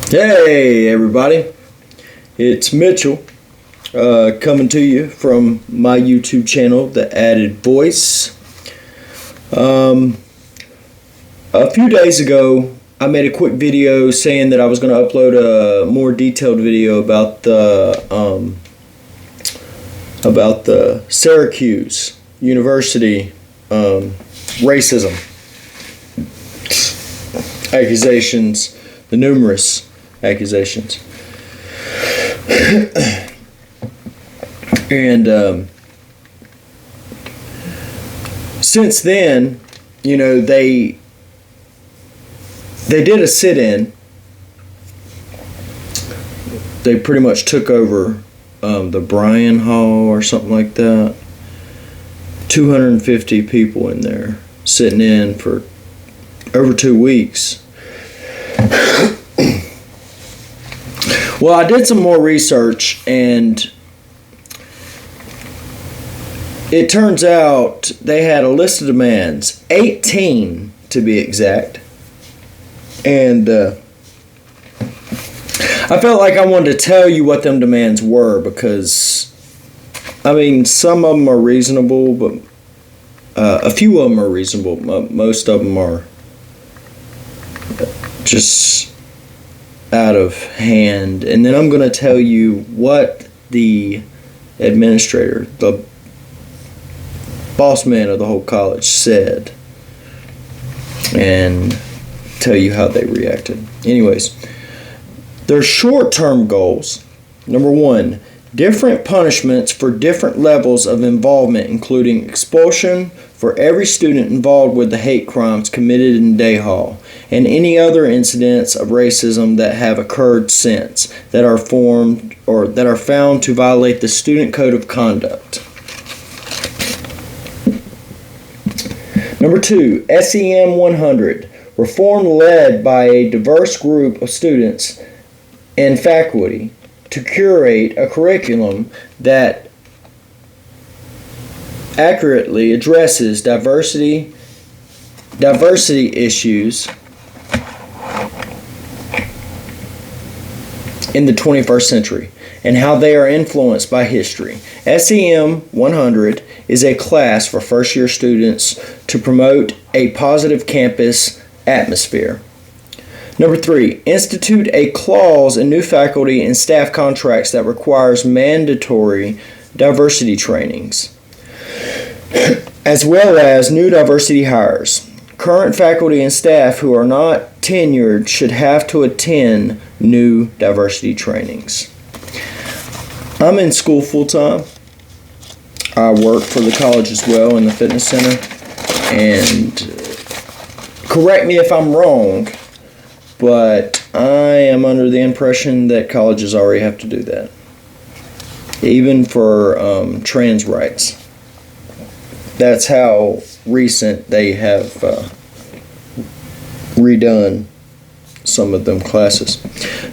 Hey everybody, it's Mitchell coming to you from my YouTube channel, The Added Voice. A few days ago I made a quick video saying that I was going to upload a more detailed video about the Syracuse University racism accusations, the numerous accusations. And since then, they did a sit-in. They pretty much took over the Bryan Hall or something like that. 250 people in there sitting in for over 2 weeks. Well, I did some more research, and it turns out they had a list of demands, 18 to be exact. And I felt like I wanted to tell you what them demands were because, some of them are reasonable, but a few of them are reasonable. Most of them are just out of hand. And then I'm going to tell you what the administrator, the boss man of the whole college, said, and tell you how they reacted. Anyways, their short-term goals: number 1, different punishments for different levels of involvement, including expulsion for every student involved with the hate crimes committed in Day Hall and any other incidents of racism that have occurred since that are found to violate the student code of conduct. Number 2, SEM 100, reform led by a diverse group of students and faculty to curate a curriculum that accurately addresses diversity issues in the 21st century and how they are influenced by history. SEM 100 is a class for first-year students to promote a positive campus atmosphere. Number 3, institute a clause in new faculty and staff contracts that requires mandatory diversity trainings, as well as new diversity hires. Current faculty and staff who are not tenured should have to attend new diversity trainings. I'm in school full-time. I work for the college as well in the fitness center. And correct me if I'm wrong, but I am under the impression that colleges already have to do that, even for trans rights. That's how recent they have redone some of them classes.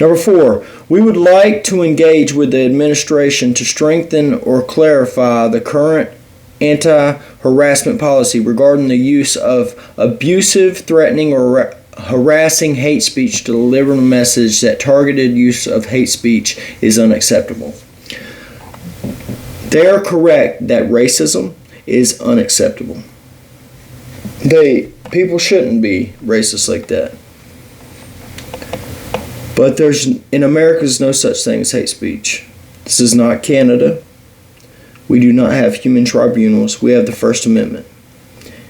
Number 4, we would like to engage with the administration to strengthen or clarify the current anti-harassment policy regarding the use of abusive, threatening, or harassing hate speech to deliver a message that targeted use of hate speech is unacceptable. They are correct that racism is unacceptable. People shouldn't be racist like that. But in America, there's no such thing as hate speech. This is not Canada. We do not have human tribunals. We have the First Amendment.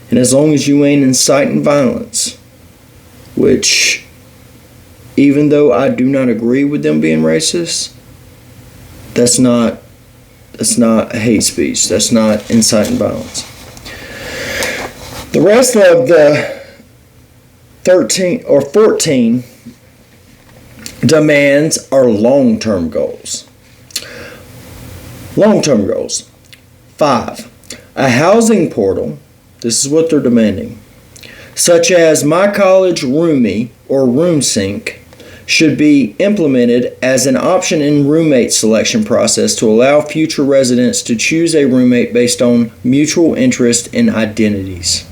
And as long as you ain't inciting violence, which, even though I do not agree with them being racist, that's not hate speech. That's not inciting violence. The rest of the 13 or 14 demands are long-term goals. Long-term goals. 5, a housing portal. This is what they're demanding. Such as My College Roomie or RoomSync should be implemented as an option in roommate selection process to allow future residents to choose a roommate based on mutual interest and identities,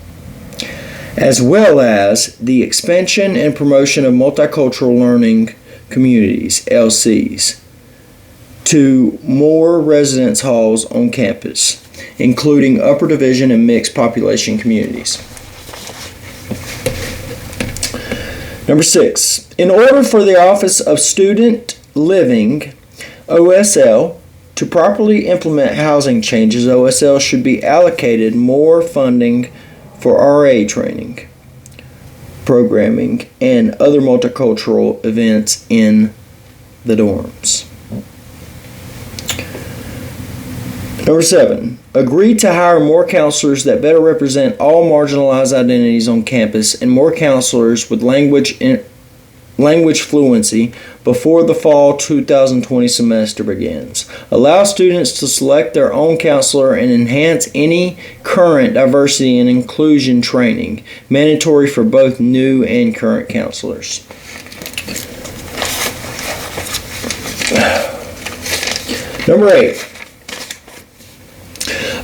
as well as the expansion and promotion of multicultural learning communities, LCs, to more residence halls on campus, including upper division and mixed population communities. Number 6, in order for the Office of Student Living, OSL, to properly implement housing changes, OSL should be allocated more funding for RA training, programming, and other multicultural events in the dorms. Number 7, agree to hire more counselors that better represent all marginalized identities on campus and more counselors with language fluency before the fall 2020 semester begins. Allow students to select their own counselor and enhance any current diversity and inclusion training, mandatory for both new and current counselors. Number 8.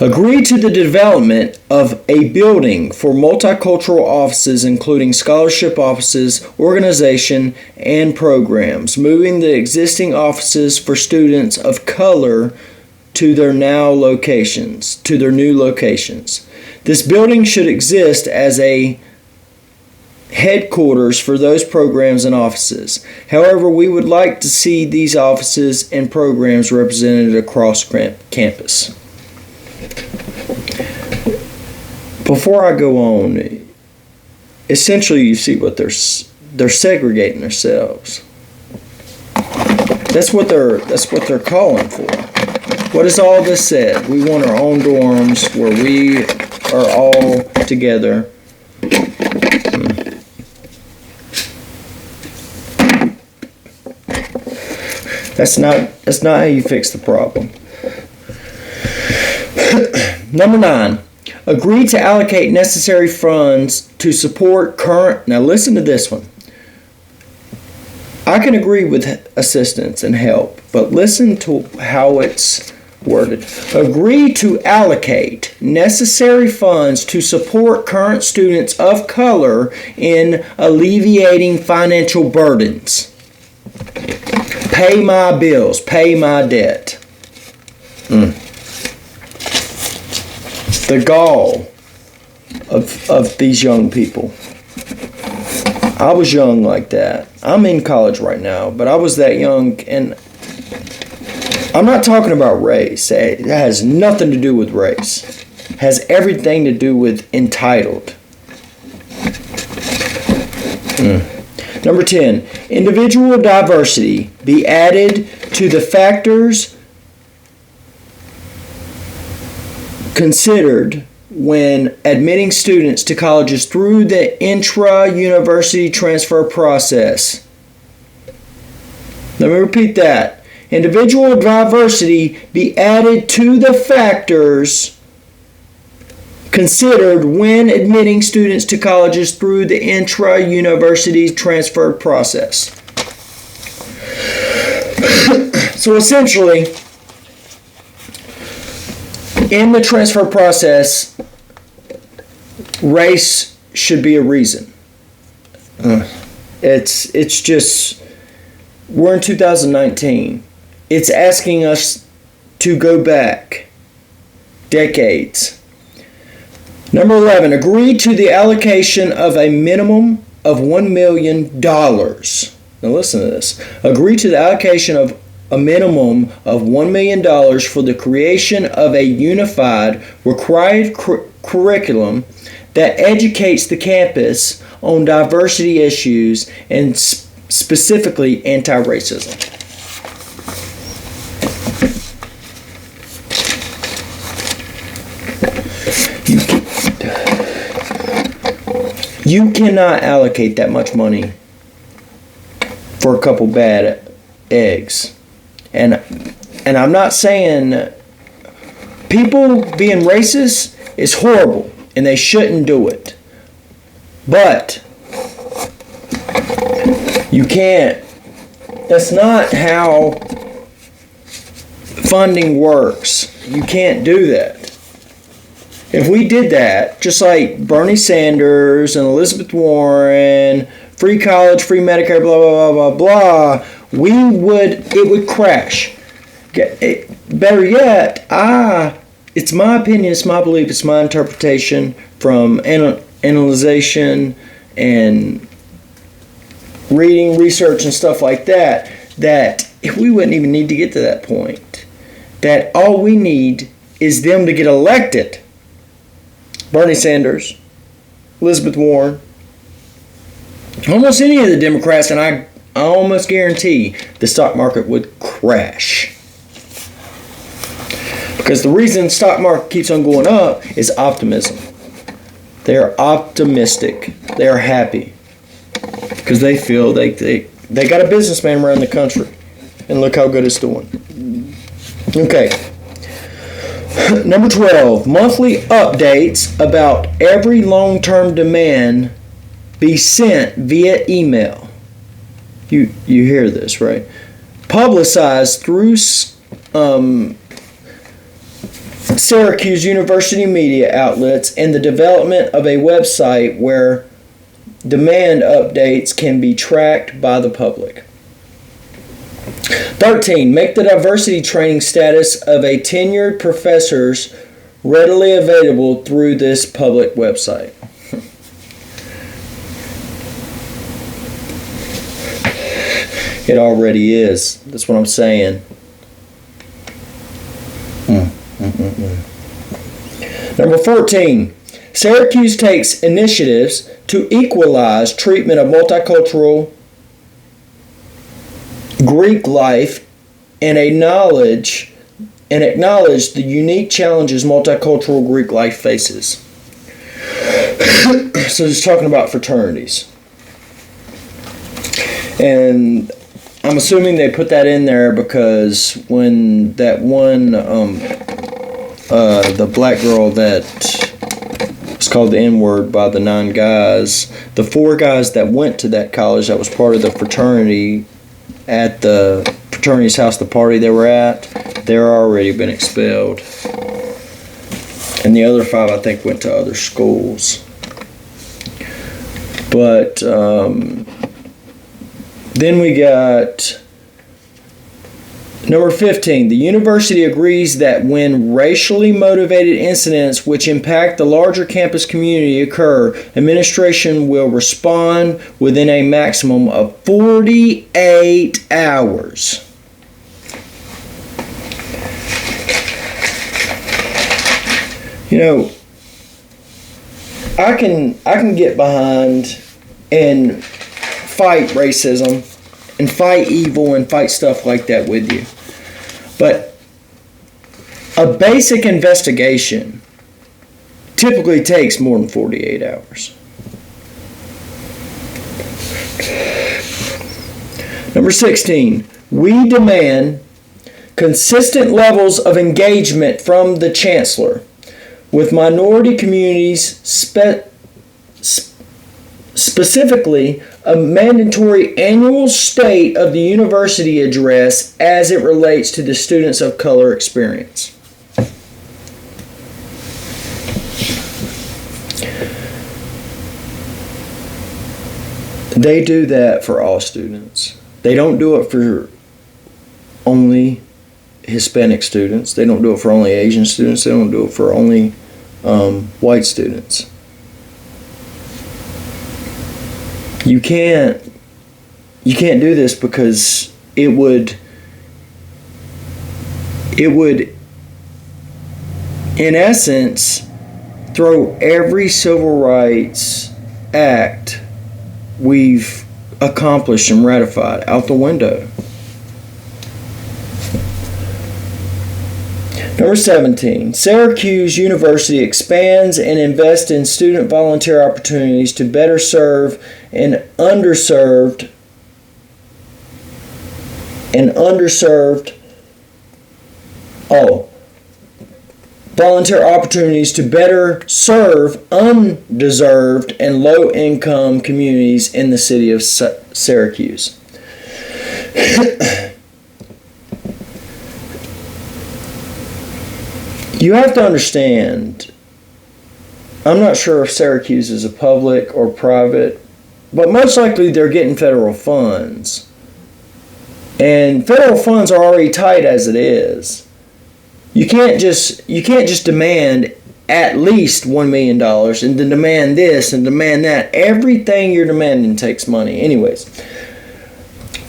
Agree to the development of a building for multicultural offices, including scholarship offices, organization, and programs, moving the existing offices for students of color to their new locations. This building should exist as a headquarters for those programs and offices. However, we would like to see these offices and programs represented across campus. Before I go on, essentially you see what they're segregating themselves. That's what they're calling for. What is all this said? We want our own dorms where we are all together. That's not how you fix the problem. Number 9, agree to allocate necessary funds to support current. Now listen to this one. I can agree with assistance and help, but listen to how it's worded. Agree to allocate necessary funds to support current students of color in alleviating financial burdens. Pay my bills, pay my debt. The gall of these young people. I was young like that. I'm in college right now, but I was that young, and I'm not talking about race. It has nothing to do with race. It has everything to do with entitled. Number 10, individual diversity be added to the factors considered when admitting students to colleges through the intra-university transfer process. Let me repeat that. Individual diversity be added to the factors considered when admitting students to colleges through the intra-university transfer process. So essentially, in the transfer process, race should be a reason. It's just, we're in 2019. It's asking us to go back decades. Number 11, agree to the allocation of a minimum of $1 million. Now listen to this. Agree to the allocation of a minimum of $1 million for the creation of a unified required curriculum that educates the campus on diversity issues and specifically anti-racism. You cannot allocate that much money for a couple bad eggs. And I'm not saying people being racist is horrible and they shouldn't do it. But you can't. That's not how funding works. You can't do that. If we did that, just like Bernie Sanders and Elizabeth Warren, free college, free Medicare, blah, blah, blah, blah, blah, it would crash. Better yet, it's my opinion, it's my belief, it's my interpretation from analyzation and reading, research, and stuff like that, that we wouldn't even need to get to that point. That all we need is them to get elected. Bernie Sanders, Elizabeth Warren, almost any of the Democrats, and I almost guarantee the stock market would crash. Because the reason the stock market keeps on going up is optimism. They are optimistic. They are happy. Because they feel they got a businessman around the country. And look how good it's doing. Okay. Number 12. Monthly updates about every long-term demand be sent via email. You hear this, right? Publicized through Syracuse University media outlets and the development of a website where demand updates can be tracked by the public. 13. Make the diversity training status of a tenured professors readily available through this public website. It already is. That's what I'm saying. Number 14. Syracuse takes initiatives to equalize treatment of multicultural Greek life and acknowledge the unique challenges multicultural Greek life faces. So it's talking about fraternities. And I'm assuming they put that in there because when that one, the black girl that was called the N-word by the 9 guys, the 4 guys that went to that college that was part of the fraternity at the fraternity's house, the party they were at, they're already been expelled. And the other 5, I think, went to other schools. But then we got number 15. The university agrees that when racially motivated incidents which impact the larger campus community occur, administration will respond within a maximum of 48 hours. You know, I can get behind and fight racism and fight evil and fight stuff like that with you. But a basic investigation typically takes more than 48 hours. Number 16, we demand consistent levels of engagement from the chancellor with minority communities, specifically a mandatory annual State of the University address as it relates to the students of color experience. They do that for all students. They don't do it for only Hispanic students. They don't do it for only Asian students. They don't do it for only white students. You can't do this because it would in essence throw every civil rights act we've accomplished and ratified out the window. Number 17, Syracuse University expands and invests in student volunteer opportunities to better serve underserved volunteer opportunities to better serve undeserved and low-income communities in the city of Syracuse. You have to understand, I'm not sure if Syracuse is a public or private but most likely they're getting federal funds. And federal funds are already tight as it is. You can't just demand at least $1 million and then demand this and demand that. Everything you're demanding takes money. Anyways,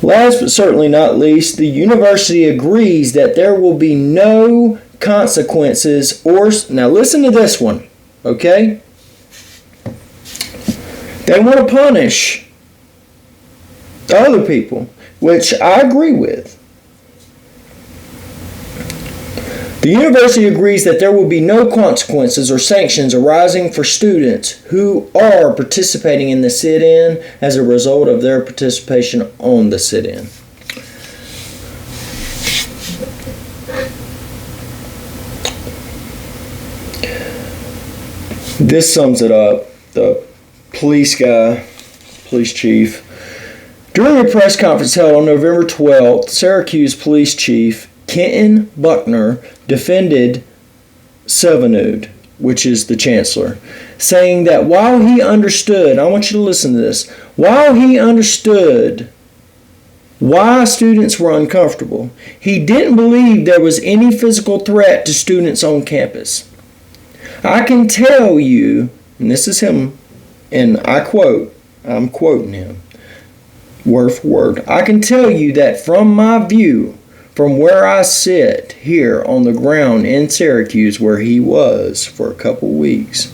last but certainly not least, the university agrees that there will be no consequences or... Now listen to this one, okay? They want to punish the other people, which I agree with. The university agrees that there will be no consequences or sanctions arising for students who are participating in the sit-in as a result of their participation on the sit-in. This sums it up. The police chief. During a press conference held on November 12th, Syracuse Police Chief Kenton Buckner defended Sevenode, which is the chancellor, saying that while he understood, I want you to listen to this, while he understood why students were uncomfortable, he didn't believe there was any physical threat to students on campus. I can tell you, and this is him, and I'm quoting him, word for word, I can tell you that from my view, from where I sit here on the ground in Syracuse, where he was for a couple weeks,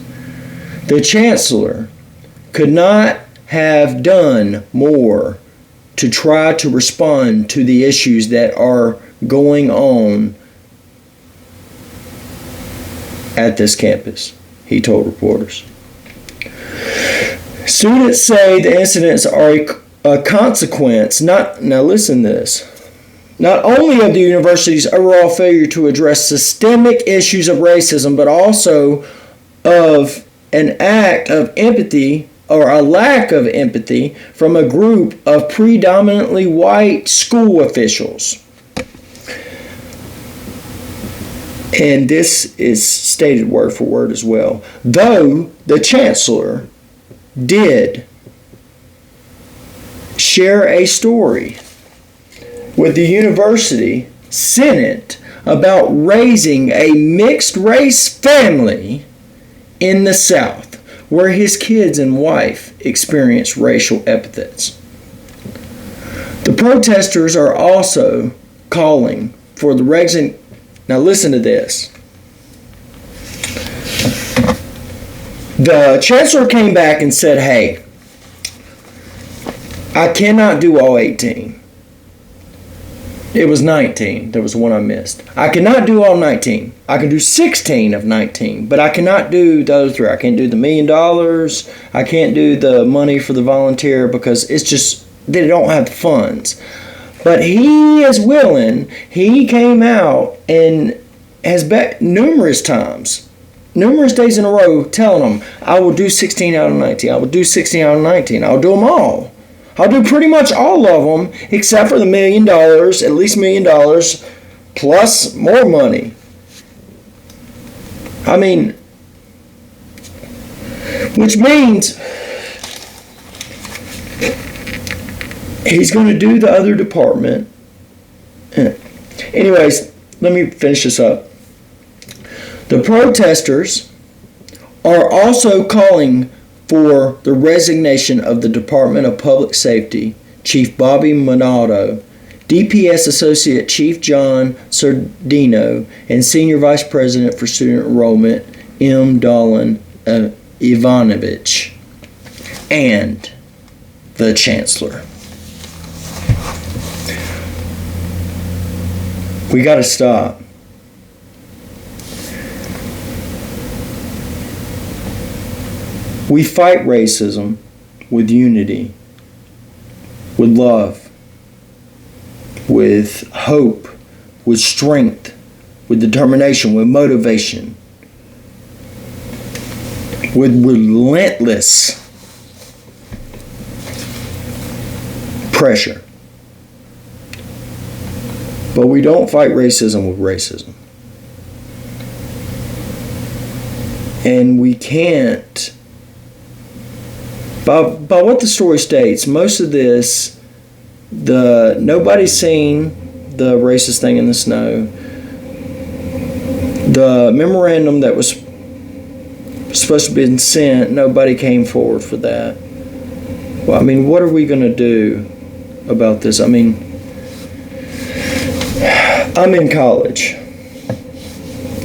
the chancellor could not have done more to try to respond to the issues that are going on at this campus, he told reporters. Students say the incidents are a consequence, now listen to this, not only of the university's overall failure to address systemic issues of racism, but also of an act of empathy or a lack of empathy from a group of predominantly white school officials. And this is stated word for word as well. Though the chancellor did share a story with the university senate about raising a mixed race family in the South, where his kids and wife experienced racial epithets. The protesters are also calling for the resignation. Now listen to this. The chancellor came back and said, hey, I cannot do all 18. It was 19. There was one I missed. I cannot do all 19. I can do 16 of 19, but I cannot do the other three. I can't do the $1 million. I can't do the money for the volunteer because it's just, they don't have the funds. But he is willing. He came out and has bet numerous times, numerous days in a row, telling them, I will do 16 out of 19. I will do 16 out of 19. I'll do them all. I'll do pretty much all of them except for the $1 million, at least $1 million, plus more money. I mean, which means he's going to do the other department. Anyways, let me finish this up. The protesters are also calling for the resignation of the Department of Public Safety, Chief Bobby Minato, DPS Associate Chief John Sardino, and Senior Vice President for Student Enrollment, M. Dolan Ivanovich, and the Chancellor. We got to stop. We fight racism with unity, with love, with hope, with strength, with determination, with motivation, with relentless pressure. But we don't fight racism with racism. And we can't By what the story states, most of this, nobody's seen the racist thing in the snow. The memorandum that was supposed to be sent, nobody came forward for that. Well, I mean, what are we going to do about this? I mean, I'm in college.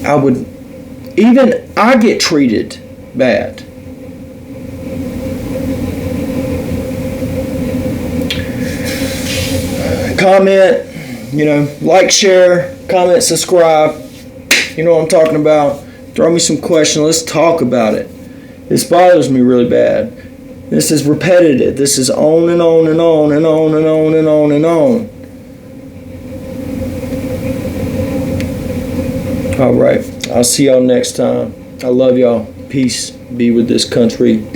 I get treated bad. Comment, like, share, comment, subscribe. You know what I'm talking about. Throw me some questions. Let's talk about it. This bothers me really bad. This is repetitive. This is on and on and on and on and on and on and on. All right. I'll see y'all next time. I love y'all. Peace be with this country.